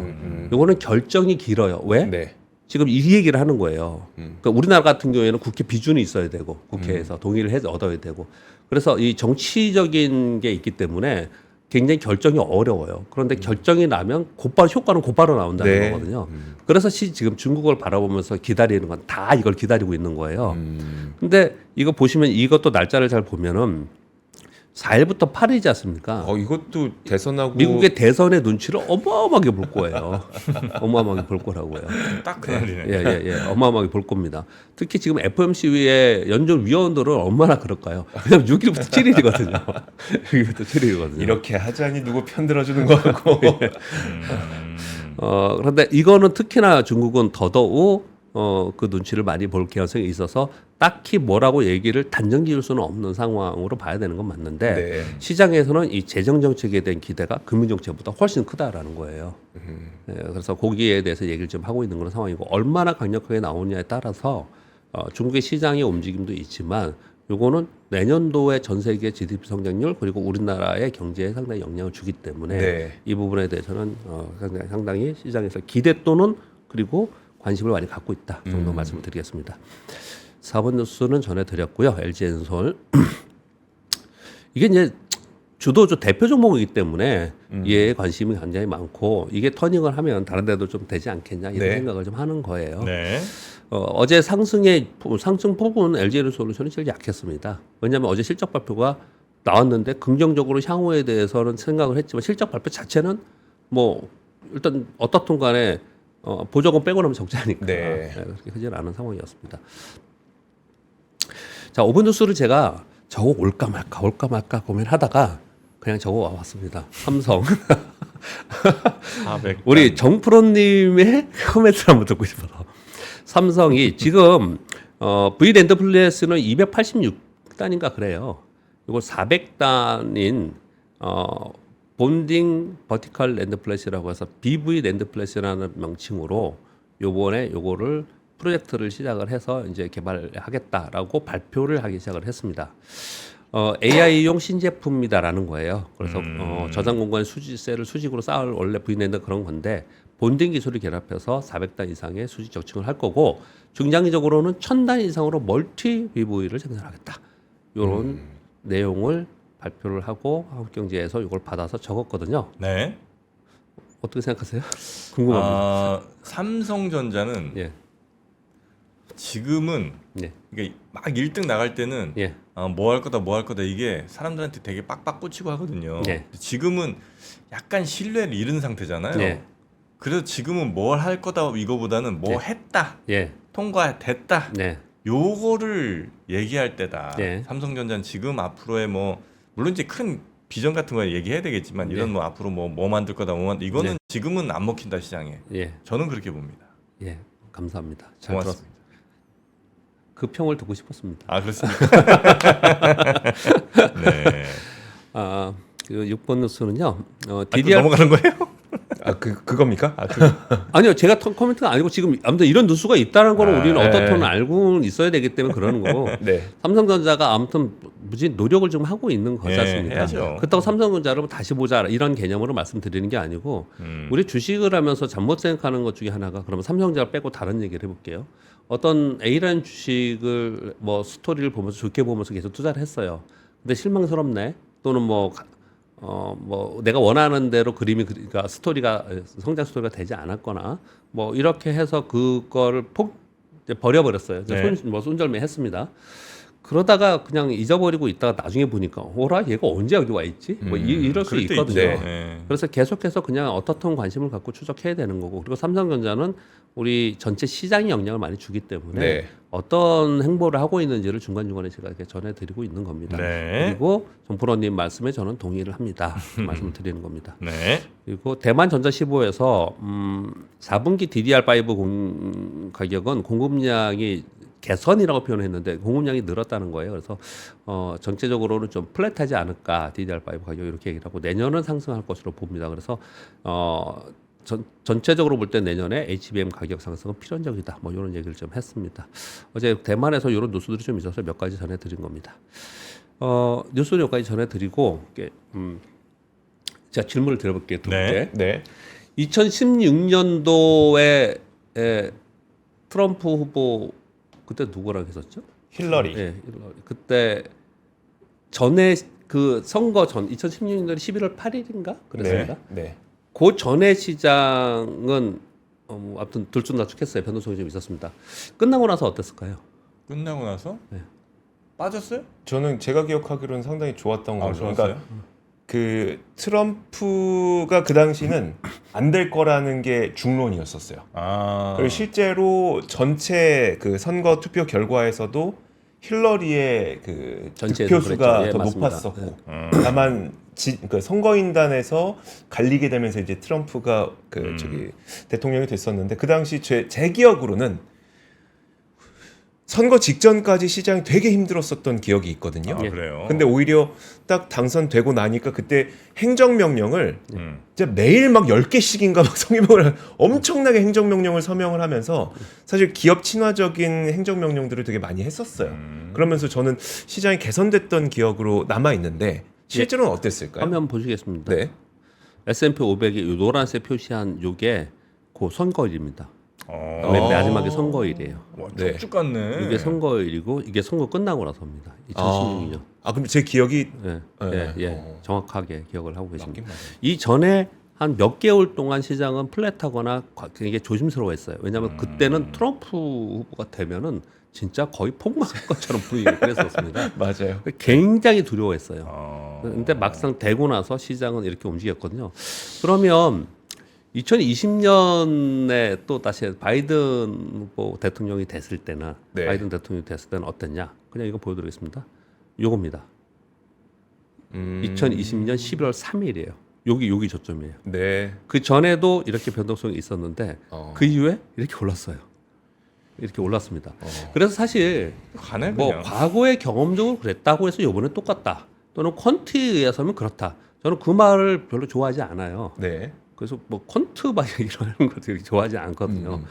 Speaker 2: 요거는 결정이 길어요. 왜?
Speaker 3: 네.
Speaker 2: 지금 이 얘기를 하는 거예요. 그러니까 우리나라 같은 경우에는 국회 비준이 있어야 되고 국회에서 동의를 해서 얻어야 되고 그래서 이 정치적인 게 있기 때문에 굉장히 결정이 어려워요. 그런데 결정이 나면 효과는 곧바로 나온다는
Speaker 3: 네.
Speaker 2: 거거든요. 그래서 지금 중국을 바라보면서 기다리는 건 다 이걸 기다리고 있는 거예요. 근데 이거 보시면 이것도 날짜를 잘 보면은 4일부터 8일이지 않습니까?
Speaker 3: 이것도 대선하고
Speaker 2: 미국의 대선의 눈치를 어마어마하게 볼 거예요. 어마어마하게 볼 거라고요.
Speaker 1: 딱 그날이네.
Speaker 2: 예. 어마어마하게 볼 겁니다. 특히 지금 FOMC의 연준 위원들은 얼마나 그럴까요? 왜냐면 6일부터 7일이거든요. 6일부터 7일이거든요.
Speaker 3: 이렇게 하자니 누구 편 들어주는 거 같고.
Speaker 2: 그런데 이거는 특히나 중국은 더더욱 그 눈치를 많이 볼 개연성이 있어서 딱히 뭐라고 얘기를 단정 지을 수는 없는 상황으로 봐야 되는 건 맞는데
Speaker 3: 네.
Speaker 2: 시장에서는 이 재정 정책에 대한 기대가 금융 정책보다 훨씬 크다라는 거예요. 그래서 거기에 대해서 얘기를 좀 하고 있는 그런 상황이고 얼마나 강력하게 나오냐에 따라서 중국의 시장의 움직임도 있지만 요거는 내년도의 전 세계 GDP 성장률 그리고 우리나라의 경제에 상당히 영향을 주기 때문에
Speaker 3: 네.
Speaker 2: 이 부분에 대해서는 상당히 시장에서 기대 또는 그리고 관심을 많이 갖고 있다 정도 말씀을 드리겠습니다. 4번 뉴스는 전해드렸고요. LG엔솔 이게 이제 주도주 대표 종목이기 때문에 얘에 관심이 굉장히 많고 이게 터닝을 하면 다른 데도 좀 되지 않겠냐 이런
Speaker 3: 네.
Speaker 2: 생각을 좀 하는 거예요.
Speaker 1: 네.
Speaker 2: 어제 상승 폭은 LG엔솔루션이 제일 약했습니다. 왜냐하면 어제 실적 발표가 나왔는데 긍정적으로 향후에 대해서는 생각을 했지만 실적 발표 자체는 뭐 일단 어떻든 간에 보조금 빼고 나면 적자니까
Speaker 3: 네.
Speaker 2: 그렇게 크지는 않은 상황이었습니다. 자, 5분 뉴스를 제가 저거 올까 말까 고민하다가 그냥 저거 와봤습니다. 삼성.
Speaker 1: 400.
Speaker 2: 우리 정프로님의 코멘트를 한번 듣고 싶어서. 삼성이 지금 V랜드 플레스는 286단인가 그래요. 이거 400단인 본딩 버티컬 랜드 플래시라고 해서 BV 랜드 플래시라는 명칭으로 요번에 요거를 프로젝트를 시작을 해서 이제 개발하겠다라고 발표를 하기 시작을 했습니다. AI용 신제품이다라는 거예요. 그래서 저장 공간 수직세를 수직으로 쌓을 원래 V랜드 그런 건데 본딩 기술을 결합해서 400단 이상의 수직 적층을 할 거고 중장기적으로는 1000단 이상으로 멀티 VV를 생산하겠다. 이런 내용을 발표를 하고 한국경제에서 이걸 받아서 적었거든요.
Speaker 1: 네.
Speaker 2: 어떻게 생각하세요? 궁금합니다.
Speaker 1: 삼성전자는
Speaker 2: 예,
Speaker 1: 지금은
Speaker 2: 예,
Speaker 1: 이게 막 1등 나갈 때는
Speaker 2: 예,
Speaker 1: 뭐 할 거다 이게 사람들한테 되게 빡빡 꽂히고 하거든요.
Speaker 2: 네.
Speaker 1: 지금은 약간 신뢰를 잃은 상태잖아요.
Speaker 2: 네.
Speaker 1: 그래서 지금은 뭘 할 거다 이거보다는 뭐
Speaker 2: 네.
Speaker 1: 했다,
Speaker 2: 예,
Speaker 1: 통과됐다,
Speaker 2: 네,
Speaker 1: 요거를 얘기할 때다.
Speaker 2: 네.
Speaker 1: 삼성전자는 지금 앞으로의 뭐 물론 이제 큰 비전 같은 거 얘기해야 되겠지만
Speaker 2: 네.
Speaker 1: 이런 뭐 앞으로 뭐 만들 거다 이거는
Speaker 2: 네.
Speaker 1: 지금은 안 먹힌다 시장에.
Speaker 2: 예,
Speaker 1: 저는 그렇게 봅니다.
Speaker 2: 예. 감사합니다. 잘
Speaker 1: 고맙습니다.
Speaker 2: 들었습니다. 그 평을 듣고 싶었습니다.
Speaker 1: 아 그렇습니까? 네.
Speaker 2: 그 6번 뉴스는요.
Speaker 1: 또
Speaker 2: DDR
Speaker 1: 넘어가는 거예요?
Speaker 3: 그겁니까?
Speaker 2: 아니요, 제가 코멘트가 아니고 지금 아무튼 이런 뉴스가 있다는 거는 우리는
Speaker 3: 네.
Speaker 2: 어떻든 알고 있어야 되기 때문에 그러는 거고.
Speaker 3: 네.
Speaker 2: 삼성전자가 아무튼 무지 노력을 좀 하고 있는 거지
Speaker 1: 네,
Speaker 2: 않습니까?
Speaker 1: 해야죠.
Speaker 2: 그렇다고 삼성전자를 다시 보자 이런 개념으로 말씀드리는 게 아니고 우리 주식을 하면서 잘못 생각하는 것 중에 하나가 그러면 삼성전자 빼고 다른 얘기를 해볼게요. 어떤 A라는 주식을 뭐 스토리를 보면서 좋게 보면서 계속 투자를 했어요. 근데 실망스럽네. 또는 뭐 내가 원하는 대로 그러니까 스토리가 성장 스토리가 되지 않았거나 뭐 이렇게 해서 그거를 이제 버려버렸어요.
Speaker 1: 네.
Speaker 2: 손절매 했습니다. 그러다가 그냥 잊어버리고 있다가 나중에 보니까 오라 얘가 언제 여기 와 있지? 뭐 이럴 수
Speaker 1: 그럴 때
Speaker 2: 있거든요.
Speaker 1: 있죠. 네.
Speaker 2: 그래서 계속해서 그냥 어떻든 관심을 갖고 추적해야 되는 거고 그리고 삼성전자는 우리 전체 시장에 영향을 많이 주기 때문에
Speaker 3: 네.
Speaker 2: 어떤 행보를 하고 있는지를 중간중간에 제가 이렇게 전해드리고 있는 겁니다.
Speaker 1: 네.
Speaker 2: 그리고 정프로님 말씀에 저는 동의를 합니다. 말씀을 드리는 겁니다.
Speaker 1: 네.
Speaker 2: 그리고 대만전자시보에서 4분기 DDR5 가격은 공급량이 개선이라고 표현했는데 공급량이 늘었다는 거예요. 그래서 전체적으로는 좀 플랫하지 않을까 DDR5 가격 이렇게 얘기를 하고 내년은 상승할 것으로 봅니다. 그래서 전체적으로 볼 때 내년에 HBM 가격 상승은 필연적이다. 뭐 이런 얘기를 좀 했습니다. 어제 대만에서 이런 뉴스들이 좀 있어서 몇 가지 전해드린 겁니다. 뉴스는 여기까지 전해드리고 제가 질문을 드려볼게요. 두
Speaker 1: 네.
Speaker 2: 번째.
Speaker 3: 네.
Speaker 2: 2016년도에 트럼프 후보 그때 누구랑 했었죠?
Speaker 3: 힐러리.
Speaker 2: 예, 그때 전에 그 선거 전 2016년도 11월 8일인가 그랬습니다.
Speaker 3: 네.
Speaker 2: 그 전에 시장은 아무튼 들쭉날쭉했어요. 변동성이 좀 있었습니다. 끝나고 나서 어땠을까요?
Speaker 1: 끝나고 나서
Speaker 2: 네.
Speaker 1: 빠졌어요?
Speaker 3: 저는 제가 기억하기로는 상당히 좋았던
Speaker 1: 아,
Speaker 3: 거죠.
Speaker 1: 좋았어요?
Speaker 3: 그러니까 그 트럼프가 그 당시는 안 될 거라는 게 중론이었었어요.
Speaker 1: 아.
Speaker 3: 그리고 실제로 전체 그 선거 투표 결과에서도 힐러리의 그
Speaker 2: 전체에서
Speaker 3: 득표수가
Speaker 2: 그랬죠. 예,
Speaker 3: 더
Speaker 2: 맞습니다.
Speaker 3: 높았었고 다만 그 선거인단에서 갈리게 되면서 이제 트럼프가 그 저기 대통령이 됐었는데 그 당시 제 기억으로는 선거 직전까지 시장이 되게 힘들었었던 기억이 있거든요.
Speaker 1: 아, 그래요.
Speaker 3: 근데 오히려 딱 당선되고 나니까 그때 행정명령을 진짜 매일 막 10개씩인가 막 성명을 엄청나게 행정명령을 서명을 하면서 사실 기업 친화적인 행정명령들을 되게 많이 했었어요. 그러면서 저는 시장이 개선됐던 기억으로 남아 있는데 실제로는 어땠을까요?
Speaker 2: 화면 보시겠습니다.
Speaker 3: 네.
Speaker 2: S&P 500이 노란색 표시한 요게 그 선거일입니다. 맨
Speaker 3: 어.
Speaker 2: 마지막에 선거일이에요.
Speaker 1: 와,
Speaker 3: 네.
Speaker 1: 쭉쭉 갔네.
Speaker 2: 이게 선거일이고 이게 선거 끝나고 나서입니다. 2016년.
Speaker 3: 아 근데 제 기억이
Speaker 2: 예, 정확하게 기억을 하고 계십니다.
Speaker 3: 맞긴 맞아요.
Speaker 2: 이 전에 한 몇 개월 동안 시장은 플랫하거나 되게 조심스러워했어요. 왜냐하면 그때는 트럼프 후보가 되면은 진짜 거의 폭망할 것처럼 보이고 그랬었습니다.
Speaker 3: 맞아요.
Speaker 2: 굉장히 두려워했어요. 근데 막상 되고 나서 시장은 이렇게 움직였거든요. 그러면 2020년에 또 다시 바이든 후보 대통령이 됐을 때나
Speaker 3: 네.
Speaker 2: 바이든 대통령이 됐을 때는 어땠냐? 그냥 이거 보여드리겠습니다. 요겁니다. 2020년 11월 3일이에요. 여기 저점이에요.
Speaker 3: 네.
Speaker 2: 그 전에도 이렇게 변동성이 있었는데 그 이후에 이렇게 올랐어요. 이렇게 올랐습니다. 그래서 사실
Speaker 1: 가네
Speaker 2: 뭐
Speaker 1: 그냥.
Speaker 2: 과거의 경험적으로 그랬다고 해서 이번에 똑같다 또는 퀀트에 의해서는 그렇다. 저는 그 말을 별로 좋아하지 않아요.
Speaker 3: 네.
Speaker 2: 그래서 뭐 퀀트 막 이런 것들 좋아하지 않거든요.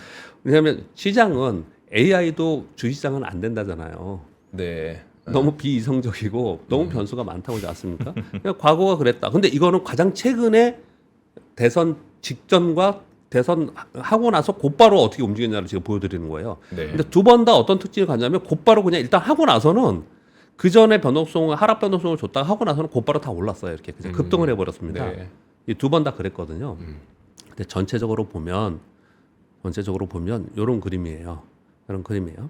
Speaker 2: 왜냐하면 시장은 AI도 주시장은 안 된다잖아요.
Speaker 3: 네.
Speaker 2: 너무 비이성적이고 너무 변수가 많다고 하지 않습니까? 그냥 과거가 그랬다. 근데 이거는 가장 최근에 대선 직전과 대선 하고 나서 곧바로 어떻게 움직였냐를 제가 보여드리는 거예요.
Speaker 3: 네.
Speaker 2: 근데 두 번 다 어떤 특징을 갖냐면 곧바로 그냥 일단 하고 나서는 그 전에 변동성을 하락 변동성을 줬다가 하고 나서는 곧바로 다 올랐어요. 이렇게 그냥 급등을 해버렸습니다.
Speaker 3: 네.
Speaker 2: 이 두 번 다 그랬거든요. 근데 전체적으로 보면 이런 그림이에요. 이런 그림이에요.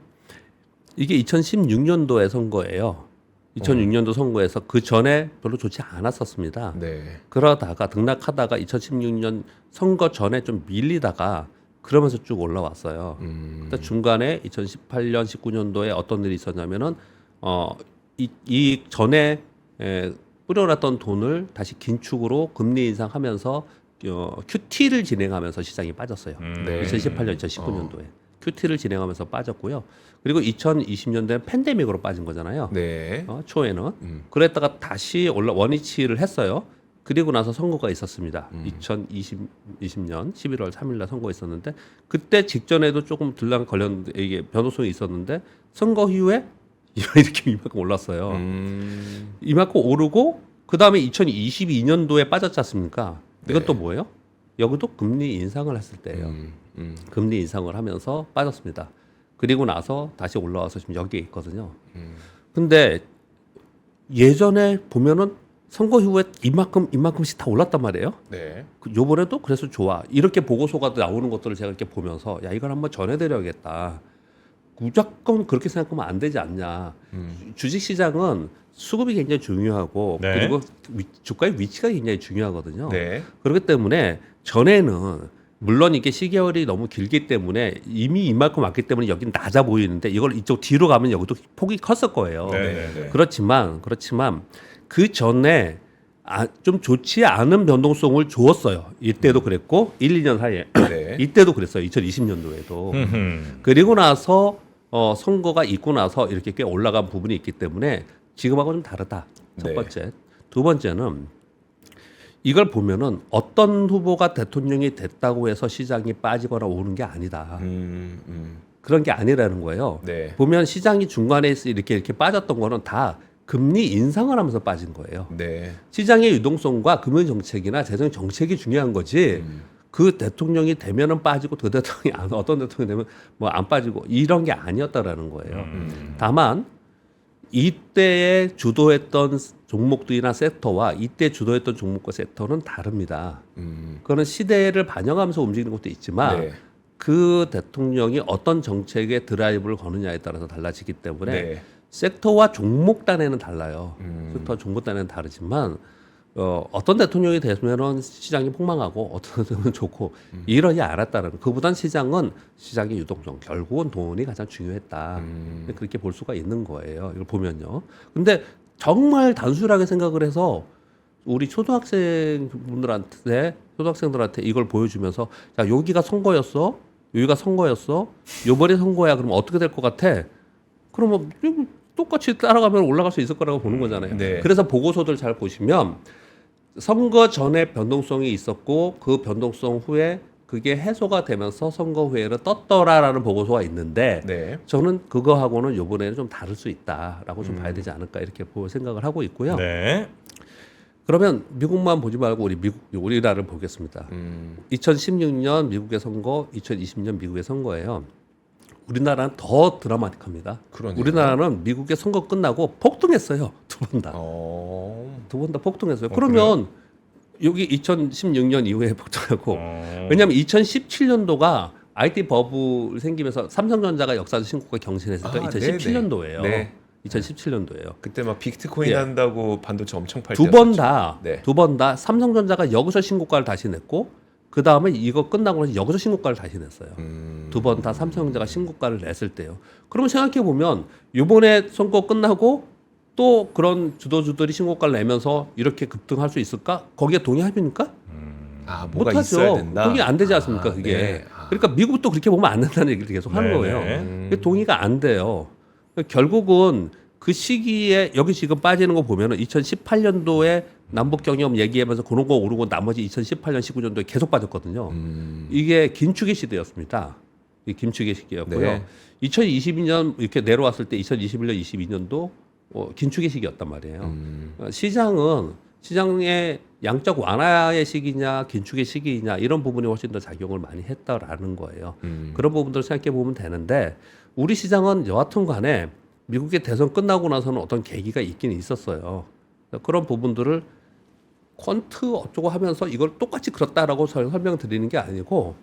Speaker 2: 이게 2016년도의 선거예요. 2006년도 선거에서 그 전에 별로 좋지 않았었습니다.
Speaker 3: 네.
Speaker 2: 그러다가 등락하다가 2016년 선거 전에 좀 밀리다가 그러면서 쭉 올라왔어요. 근데 중간에 2018년, 19년도에 어떤 일이 있었냐면은 이 전에 뿌려놨던 돈을 다시 긴축으로 금리 인상하면서 QT를 진행하면서 시장이 빠졌어요.
Speaker 3: 네.
Speaker 2: 2018년, 2019년도에 QT를 진행하면서 빠졌고요. 그리고 2020년도에 팬데믹으로 빠진 거잖아요.
Speaker 3: 네.
Speaker 2: 초에는 그랬다가 다시 원위치를 했어요. 그리고 나서 선거가 있었습니다. 2020년 11월 3일날 선거 있었는데 그때 직전에도 조금 들락 걸렸는데 이게 변동성이 있었는데 선거 이후에 이렇게 이만큼 올랐어요. 이만큼 오르고 그 다음에 2022년도에 빠졌지 않습니까? 이건 또 뭐예요? 여기도 금리 인상을 했을 때예요. 금리 인상을 하면서 빠졌습니다. 그리고 나서 다시 올라와서 지금 여기에 있거든요. 근데 예전에 보면은 선거 이후에 이만큼씩 다 올랐단 말이에요.
Speaker 3: 네.
Speaker 2: 요번에도 그래서 좋아. 이렇게 보고서가 나오는 것들을 제가 이렇게 보면서 야, 이걸 한번 전해드려야겠다. 무조건 그렇게 생각하면 안 되지 않냐. 주식시장은 수급이 굉장히 중요하고
Speaker 1: 네.
Speaker 2: 그리고 주가의 위치가 굉장히 중요하거든요.
Speaker 3: 네.
Speaker 2: 그렇기 때문에 전에는 물론 이게 시계열이 너무 길기 때문에 이미 이만큼 왔기 때문에 여긴 낮아 보이는데 이걸 이쪽 뒤로 가면 여기도 폭이 컸을 거예요.
Speaker 1: 네.
Speaker 2: 그렇지만 그 전에 좀 좋지 않은 변동성을 주었어요. 이때도 그랬고 1, 2년 사이에
Speaker 3: 네.
Speaker 2: 이때도 그랬어요. 2020년도에도.
Speaker 1: 음흠.
Speaker 2: 그리고 나서 선거가 있고 나서 이렇게 꽤 올라간 부분이 있기 때문에 지금하고 좀 다르다. 첫
Speaker 3: 네.
Speaker 2: 번째. 두 번째는 이걸 보면은 어떤 후보가 대통령이 됐다고 해서 시장이 빠지거나 오른 게 아니다. 그런 게 아니라는 거예요.
Speaker 3: 네.
Speaker 2: 보면 시장이 중간에 이렇게 빠졌던 거는 다 금리 인상을 하면서 빠진 거예요.
Speaker 3: 네.
Speaker 2: 시장의 유동성과 금융 정책이나 재정 정책이 중요한 거지. 그 대통령이 되면은 빠지고 그 대통령이 어떤 대통령이 되면 뭐 안 빠지고 이런 게 아니었다라는 거예요. 다만 이때에 주도했던 종목들이나 섹터와 이때 주도했던 종목과 섹터는 다릅니다. 그거는 시대를 반영하면서 움직이는 것도 있지만
Speaker 3: 네.
Speaker 2: 그 대통령이 어떤 정책에 드라이브를 거느냐에 따라서 달라지기 때문에
Speaker 3: 네.
Speaker 2: 섹터와 종목 단에는 달라요. 섹터와 종목 단에는 다르지만 어떤 대통령이 되면은 시장이 폭망하고 어떤 대통령은 좋고 이러지 않았다는 그보단 시장은 시장의 유동성 결국은 돈이 가장 중요했다. 그렇게 볼 수가 있는 거예요. 이걸 보면요. 근데 정말 단순하게 생각을 해서 우리 초등학생들한테 이걸 보여주면서 자 여기가 선거였어, 여기가 선거였어, 요번에 선거야. 그러면 어떻게 될 것 같아? 그러면 똑같이 따라가면 올라갈 수 있을 거라고 보는 거잖아요.
Speaker 3: 네.
Speaker 2: 그래서 보고서들 잘 보시면 선거 전에 변동성이 있었고 그 변동성 후에 그게 해소가 되면서 선거 후에는 떴더라라는 보고서가 있는데
Speaker 3: 네.
Speaker 2: 저는 그거하고는 이번에는 좀 다를 수 있다라고 좀 봐야 되지 않을까 이렇게 생각을 하고 있고요.
Speaker 1: 네.
Speaker 2: 그러면 미국만 보지 말고 우리나라를 보겠습니다. 2016년 미국의 선거, 2020년 미국의 선거예요. 우리나라는 더 드라마틱합니다.
Speaker 3: 그러네요.
Speaker 2: 우리나라는 미국의 선거 끝나고 폭등했어요. 두 번 다. 두 번 다 폭등했어요. 그러면 여기 2016년 이후에 폭등하고 왜냐하면 2017년도가 IT 버블 생기면서 삼성전자가 역사적 신고가 경신했을 때 2017년도예요.
Speaker 3: 네.
Speaker 2: 2017년도예요.
Speaker 3: 그때 막 비트코인
Speaker 2: 예.
Speaker 3: 한다고 반도체 엄청 팔
Speaker 2: 두 번 다
Speaker 3: 네.
Speaker 2: 삼성전자가 여기서 신고가를 다시 냈고 그 다음에 이거 끝나고 나서 여기서 신고가를 다시 냈어요. 두 번 다 삼성전자가 신고가를 냈을 때요. 그러면 생각해 보면 이번에 선거 끝나고 또 그런 주도주들이 신고가를 내면서 이렇게 급등할 수 있을까? 거기에 동의합니까?
Speaker 3: 뭐가 있어야
Speaker 2: 못하죠.
Speaker 3: 된다.
Speaker 2: 동의 안 되지 않습니까? 그게.
Speaker 3: 네.
Speaker 2: 그러니까 미국도 그렇게 보면 안 된다는 얘기를 계속 하는
Speaker 1: 네,
Speaker 2: 거예요.
Speaker 1: 네.
Speaker 2: 그게 동의가 안 돼요. 결국은 그 시기에 여기 지금 빠지는 거 보면은 2018년도에 남북 경협 얘기하면서 그런 거 오르고 나머지 2018년 19년도에 계속 빠졌거든요. 이게 긴축의 시대였습니다. 이 긴축의 시기였고요.
Speaker 3: 네.
Speaker 2: 2022년 이렇게 내려왔을 때 2021년 22년도 긴축의 시기였단 말이에요. 시장의 양적 완화의 시기냐 긴축의 시기냐 이런 부분이 훨씬 더 작용을 많이 했다라는 거예요. 그런 부분들을 생각해 보면 되는데 우리 시장은 여하튼 간에 미국의 대선 끝나고 나서는 어떤 계기가 있긴 있었어요. 그런 부분들을 퀀트 어쩌고 하면서 이걸 똑같이 그렇다라고 설명드리는 게 아니고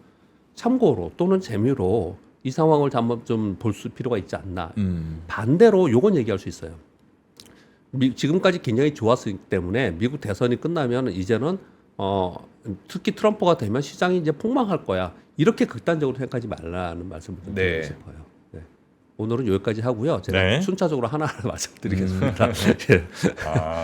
Speaker 2: 참고로 또는 재미로 이 상황을 한번 좀 볼 필요가 있지 않나. 반대로 요건 얘기할 수 있어요. 지금까지 굉장히 좋았기 때문에 미국 대선이 끝나면 이제는 특히 트럼프가 되면 시장이 이제 폭망할 거야. 이렇게 극단적으로 생각하지 말라는 말씀을 좀 드리고 싶어요. 네. 오늘은 여기까지 하고요. 제가
Speaker 1: 네.
Speaker 2: 순차적으로 하나하나 말씀드리겠습니다. 예.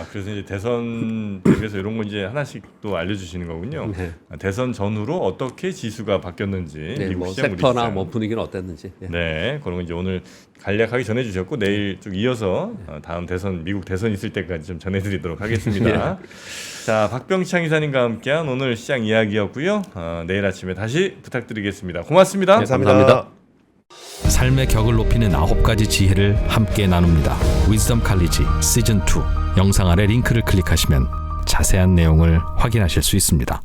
Speaker 1: 그래서 이제 대선 대비해서 이런 거 이제 하나씩 또 알려주시는 거군요.
Speaker 2: 네.
Speaker 1: 대선 전후로 어떻게 지수가 바뀌었는지
Speaker 2: 네,
Speaker 1: 미국
Speaker 2: 뭐
Speaker 1: 시장, 우리
Speaker 2: 섹터나
Speaker 1: 시장.
Speaker 2: 뭐 분위기는 어땠는지. 예.
Speaker 1: 네, 그런 거 이제 오늘 간략하게 전해주셨고 내일 쭉 이어서 다음 대선 미국 대선 있을 때까지 좀 전해드리도록 하겠습니다. 자, 박병창 이사님과 함께한 오늘 시장 이야기였고요. 내일 아침에 다시 부탁드리겠습니다. 고맙습니다.
Speaker 3: 네, 감사합니다.
Speaker 4: 삶의 격을 높이는 9가지 지혜를 함께 나눕니다. 위즈덤 칼리지 시즌 2 영상 아래 링크를 클릭하시면 자세한 내용을 확인하실 수 있습니다.